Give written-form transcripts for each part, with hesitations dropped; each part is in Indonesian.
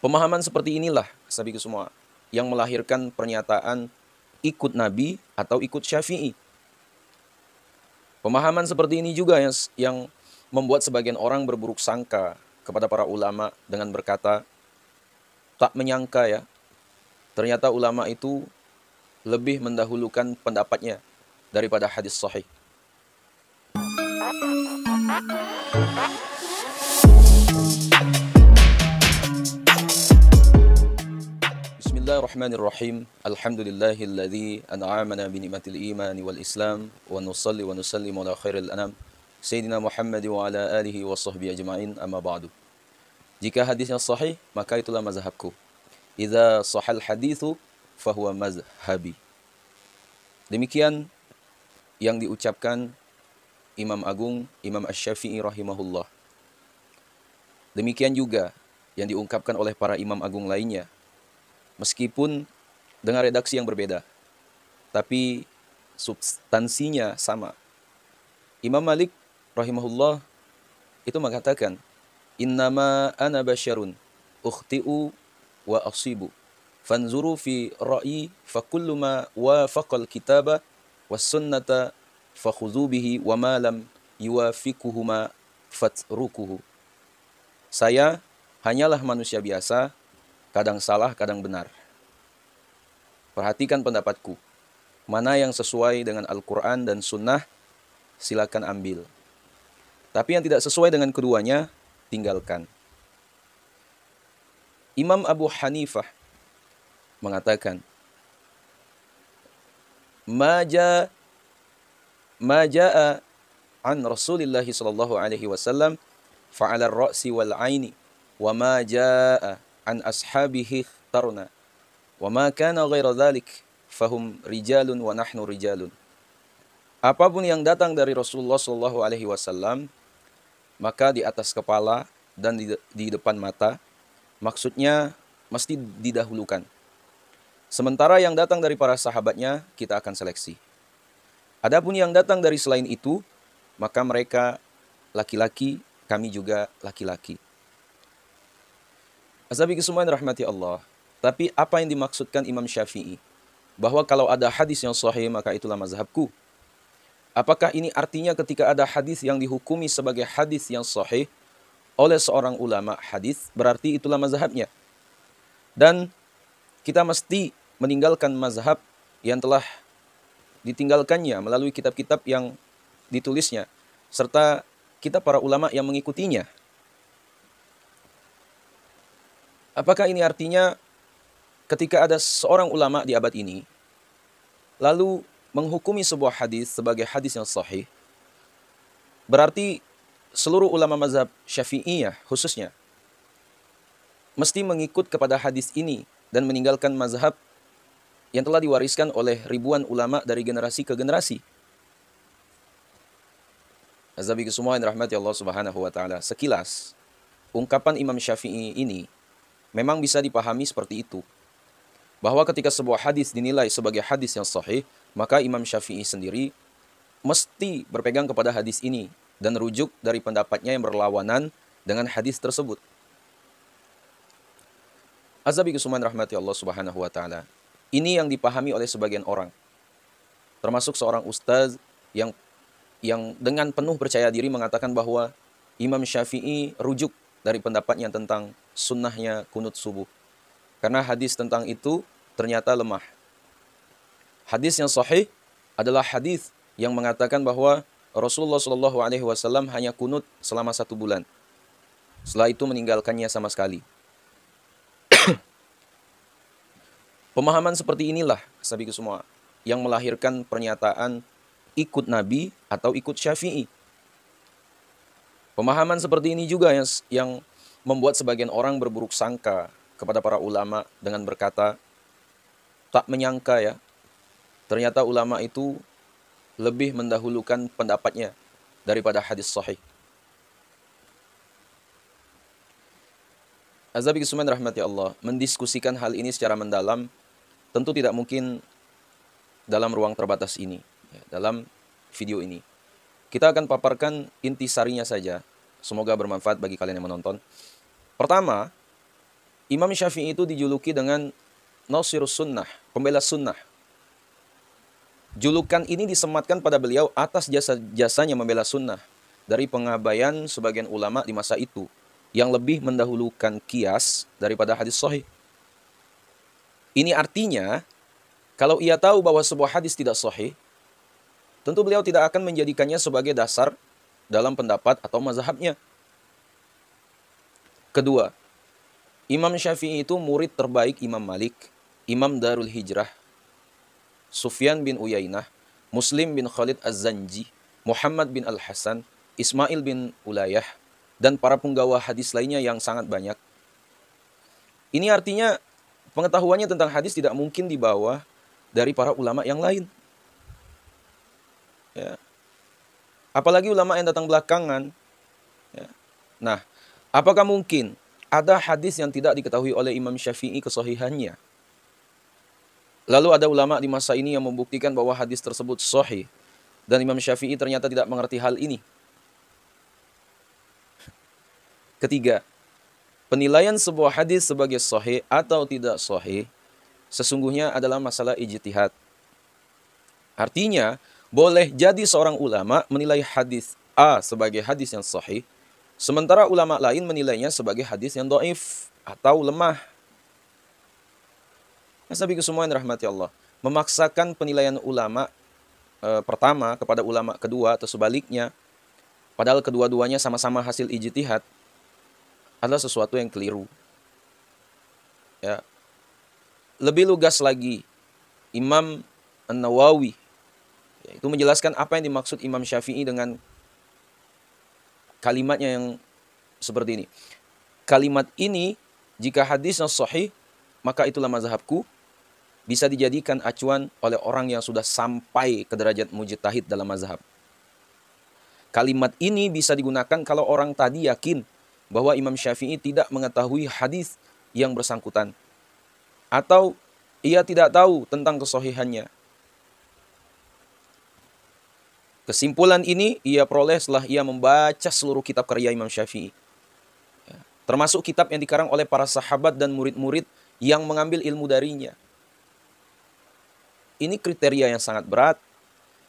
Pemahaman seperti inilah, sahabatku semua, yang melahirkan pernyataan ikut Nabi atau ikut Syafi'i. Pemahaman seperti ini juga yang membuat sebagian orang berburuk sangka kepada para ulama dengan berkata, tak menyangka ya, ternyata ulama itu lebih mendahulukan pendapatnya daripada hadis sahih. Bismillahirrahmanirrahim. Alhamdulillahilladzi an'amana bi ni'matil iman wal islam wa nusalli wa nusallimu ala khairil anam Sayyidina Muhammad wa ala alihi wa sahbihi ajma'in, amma ba'du. Jika hadisnya sahih, maka itulah mazhabku. Idza sahal hadithu fahuwa mazhabi. Demikian yang diucapkan Imam Agung Imam Asy-Syafi'i rahimahullah. Demikian juga yang diungkapkan oleh para imam agung lainnya, meskipun dengan redaksi yang berbeda, tapi substansinya sama. Imam Malik rahimahullah itu mengatakan, innama ana basyarun ukhti'u wa asibu fanzuru fi ra'yi fakullu ma wafaqal kitaba was sunnata fakhudhu bihi wa ma lam yuwafiquhuma fatrukuhu. Saya hanyalah manusia biasa, kadang salah, kadang benar. Perhatikan pendapatku. Mana yang sesuai dengan Al-Quran dan Sunnah, silakan ambil. Tapi yang tidak sesuai dengan keduanya, tinggalkan. Imam Abu Hanifah mengatakan, Ma ja'a an Rasulillahi sallallahu alaihi wasallam fa'ala ar-ra'si wal 'aini wa ma ja'a an ashabihi ikhtarna wa ma kana ghaira dhalik fahum rijalun wa nahnu rijalun. Apapun yang datang dari Rasulullah sallallahu alaihi wasallam, maka di atas kepala dan di depan mata, maksudnya mesti didahulukan. Sementara yang datang dari para sahabatnya, kita akan seleksi. Adapun yang datang dari selain itu, maka mereka laki-laki, kami juga laki-laki. Azabi kesemuan rahmati Allah. Tapi apa yang dimaksudkan Imam Syafi'i? Bahwa kalau ada hadis yang sahih, maka itulah mazhabku. Apakah ini artinya ketika ada hadis yang dihukumi sebagai hadis yang sahih oleh seorang ulama hadis, berarti itulah mazhabnya? Dan kita mesti meninggalkan mazhab yang telah ditinggalkannya melalui kitab-kitab yang ditulisnya, serta kita para ulama yang mengikutinya. Apakah ini artinya ketika ada seorang ulama di abad ini lalu menghukumi sebuah hadis sebagai hadis yang sahih, berarti seluruh ulama mazhab Syafi'iyah khususnya mesti mengikut kepada hadis ini dan meninggalkan mazhab yang telah diwariskan oleh ribuan ulama dari generasi ke generasi? Azabi kesemua yang rahmati Allah subhanahu wa ta'ala. Sekilas, ungkapan Imam Syafi'i ini memang bisa dipahami seperti itu. Bahwa ketika sebuah hadis dinilai sebagai hadis yang sahih, maka Imam Syafi'i sendiri mesti berpegang kepada hadis ini dan rujuk dari pendapatnya yang berlawanan dengan hadis tersebut. Azabi kesemua yang rahmati Allah subhanahu wa ta'ala. Ini yang dipahami oleh sebagian orang. Termasuk seorang ustaz yang dengan penuh percaya diri mengatakan bahwa Imam Syafi'i rujuk dari pendapatnya tentang sunnahnya kunut subuh. Karena hadis tentang itu ternyata lemah. Hadis yang sahih adalah hadis yang mengatakan bahwa Rasulullah SAW hanya kunut selama 1 bulan. Setelah itu meninggalkannya sama sekali. Pemahaman seperti inilah, sahabatku semua, yang melahirkan pernyataan ikut Nabi atau ikut Syafi'i. Pemahaman seperti ini juga yang membuat sebagian orang berburuk sangka kepada para ulama dengan berkata, tak menyangka ya, ternyata ulama itu lebih mendahulukan pendapatnya daripada hadis sahih. Azabi kesuman rahmati Allah, mendiskusikan hal ini secara mendalam tentu tidak mungkin dalam ruang terbatas ini. Dalam video ini kita akan paparkan intisarinya saja. Semoga bermanfaat bagi kalian yang menonton. Pertama, Imam Syafi'i itu dijuluki dengan Nasirus Sunnah, pembela sunnah. Julukan ini disematkan pada beliau atas jasa-jasanya membela sunnah dari pengabaian sebagian ulama di masa itu yang lebih mendahulukan qiyas daripada hadis sahih. Ini artinya, kalau ia tahu bahwa sebuah hadis tidak sahih, tentu beliau tidak akan menjadikannya sebagai dasar dalam pendapat atau mazhabnya. Kedua, Imam Syafi'i itu murid terbaik Imam Malik, Imam Darul Hijrah, Sufyan bin Uyainah, Muslim bin Khalid Az-Zanji, Muhammad bin Al-Hasan, Ismail bin Ulayah, dan para penggawa hadis lainnya yang sangat banyak. Ini artinya pengetahuannya tentang hadis tidak mungkin di bawah dari para ulama yang lain. Ya. Apalagi ulama yang datang belakangan. Ya. Nah, apakah mungkin ada hadis yang tidak diketahui oleh Imam Syafi'i kesahihannya? Lalu ada ulama di masa ini yang membuktikan bahwa hadis tersebut sahih. Dan Imam Syafi'i ternyata tidak mengerti hal ini. Ketiga, penilaian sebuah hadis sebagai sahih atau tidak sahih sesungguhnya adalah masalah ijtihad. Artinya, boleh jadi seorang ulama menilai hadis A sebagai hadis yang sahih, sementara ulama lain menilainya sebagai hadis yang dhaif atau lemah. Nasabiku semua yang dirahmati Allah, memaksakan penilaian ulama pertama kepada ulama kedua atau sebaliknya, padahal kedua-duanya sama-sama hasil ijtihad, adalah sesuatu yang keliru. Ya. Lebih lugas lagi, Imam An-Nawawi itu menjelaskan apa yang dimaksud Imam Syafi'i dengan kalimatnya yang seperti ini. Kalimat ini, jika hadisnya sahih, maka itulah mazhabku, bisa dijadikan acuan oleh orang yang sudah sampai ke derajat mujtahid dalam mazhab. Kalimat ini bisa digunakan kalau orang tadi yakin bahwa Imam Syafi'i tidak mengetahui hadis yang bersangkutan, atau ia tidak tahu tentang kesahihannya. Kesimpulan ini ia peroleh setelah ia membaca seluruh kitab karya Imam Syafi'i, termasuk kitab yang dikarang oleh para sahabat dan murid-murid yang mengambil ilmu darinya. Ini kriteria yang sangat berat,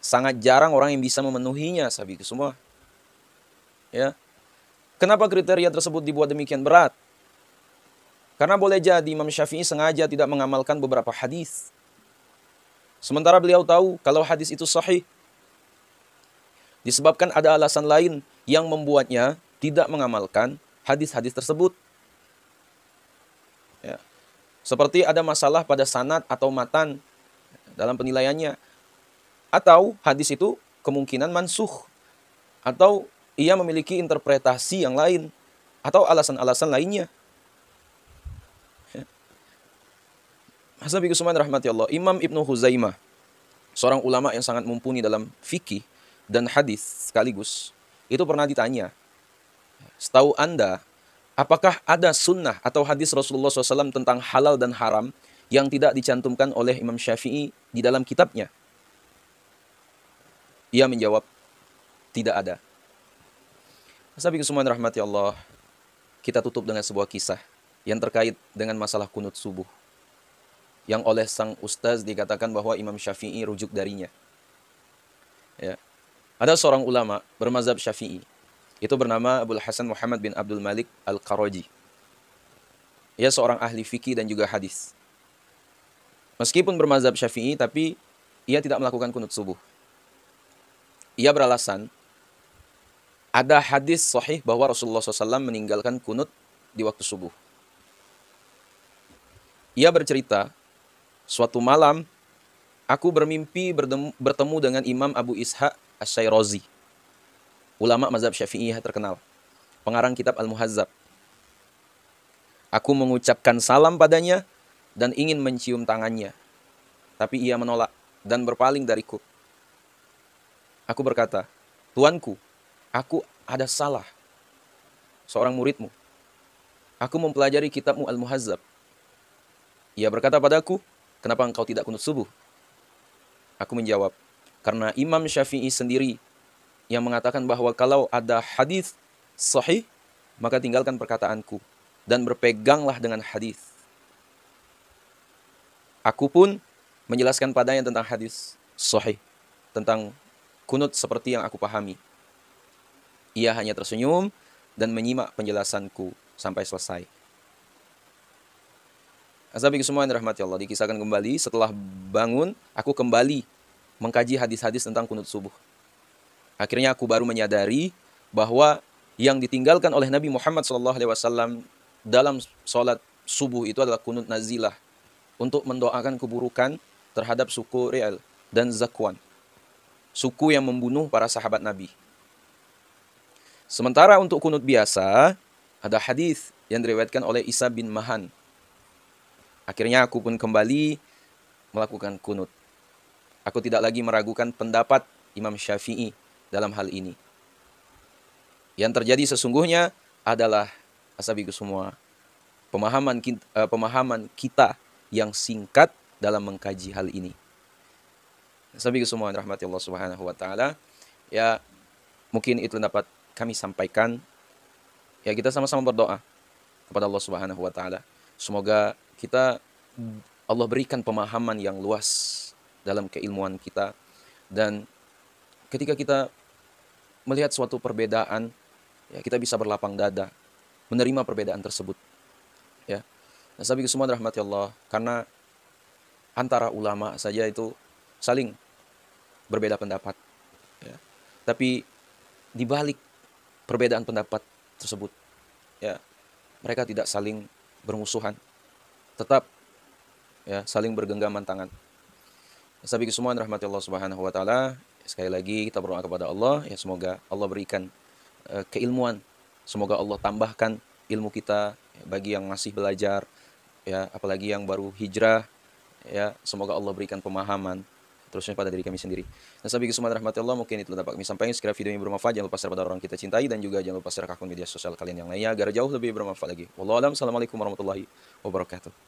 sangat jarang orang yang bisa memenuhinya, sahabatku semua. Ya. Kenapa kriteria tersebut dibuat demikian berat? Karena boleh jadi Imam Syafi'i sengaja tidak mengamalkan beberapa hadis, sementara beliau tahu kalau hadis itu sahih. Disebabkan ada alasan lain yang membuatnya tidak mengamalkan hadis-hadis tersebut. Ya. Seperti ada masalah pada sanad atau matan dalam penilaiannya. Atau hadis itu kemungkinan mansukh. Atau ia memiliki interpretasi yang lain. Atau alasan-alasan lainnya. Hasabiku semua rahmati Allah. Imam Ibnu Huzaimah, seorang ulama yang sangat mumpuni dalam fikih dan hadis sekaligus, itu pernah ditanya, setahu Anda, apakah ada sunnah atau hadis Rasulullah SAW tentang halal dan haram yang tidak dicantumkan oleh Imam Syafi'i di dalam kitabnya? Ia menjawab, tidak ada. Hasabiku semua rahmati Allah, kita tutup dengan sebuah kisah yang terkait dengan masalah kunut subuh, yang oleh sang ustaz dikatakan bahwa Imam Syafi'i rujuk darinya. Ya. Ada seorang ulama bermazhab Syafi'i, itu bernama Abul Hasan Muhammad bin Abdul Malik Al-Qaraji. Ia seorang ahli fikih dan juga hadis. Meskipun bermazhab Syafi'i, tapi ia tidak melakukan kunut subuh. Ia beralasan, ada hadis sahih bahwa Rasulullah SAW meninggalkan kunut di waktu subuh. Ia bercerita, suatu malam, aku bermimpi bertemu dengan Imam Abu Ishaq Asy-Syairazi, ulama mazhab Syafi'iyah terkenal, pengarang kitab Al-Muhazzab. Aku mengucapkan salam padanya dan ingin mencium tangannya, tapi ia menolak dan berpaling dariku. Aku berkata, Tuanku, aku ada salah, seorang muridmu. Aku mempelajari kitabmu Al-Muhazzab. Ia berkata padaku, kenapa engkau tidak kunut subuh? Aku menjawab, karena Imam Syafi'i sendiri yang mengatakan bahwa kalau ada hadis sahih, maka tinggalkan perkataanku. dan berpeganglah dengan hadis. Aku pun menjelaskan padanya tentang hadis sahih, tentang kunut seperti yang aku pahami. Ia hanya tersenyum dan menyimak penjelasanku sampai selesai. Ashabiku semua yang dirahmati Allah, dikisahkan kembali setelah bangun, aku kembali mengkaji hadis-hadis tentang kunut subuh. Akhirnya aku baru menyadari bahwa yang ditinggalkan oleh Nabi Muhammad SAW dalam sholat subuh itu adalah kunut nazilah untuk mendoakan keburukan terhadap suku Ri'al dan Zakwan, suku yang membunuh para sahabat Nabi. Sementara untuk kunut biasa, ada hadis yang diriwayatkan oleh Isa bin Mahan. Akhirnya aku pun kembali melakukan kunut. Aku tidak lagi meragukan pendapat Imam Syafi'i dalam hal ini. Yang terjadi sesungguhnya adalah, ashabiku semua, pemahaman kita yang singkat dalam mengkaji hal ini. Ashabiku semua yang rahmati Allah Subhanahu wa taala, ya mungkin itu dapat kami sampaikan. Ya, kita sama-sama berdoa kepada Allah Subhanahu wa taala. Semoga Allah berikan pemahaman yang luas dalam keilmuan kita, dan ketika kita melihat suatu perbedaan, ya kita bisa berlapang dada menerima perbedaan tersebut. Ya, nah, sahabat semua rahmati Allah, karena antara ulama saja itu saling berbeda pendapat. Ya. Tapi di balik perbedaan pendapat tersebut, ya mereka tidak saling bermusuhan, tetap ya saling bergenggaman tangan. Sahabat semua rahmati Allah Subhanahu wa taala, sekali lagi kita berdoa kepada Allah, ya semoga Allah berikan keilmuan, semoga Allah tambahkan ilmu kita, ya, bagi yang masih belajar, ya apalagi yang baru hijrah, ya semoga Allah berikan pemahaman terusnya pada diri kami sendiri. Nah, sahabat semua rahmati Allah, mungkin itu dapat kami sampaikan. Sekiranya video ini bermanfaat, jangan lupa share pada orang kita cintai, dan juga jangan lupa share ke akun media sosial kalian yang lainnya agar jauh lebih bermanfaat lagi. Wallahu a'lam. Assalamualaikum warahmatullahi wabarakatuh.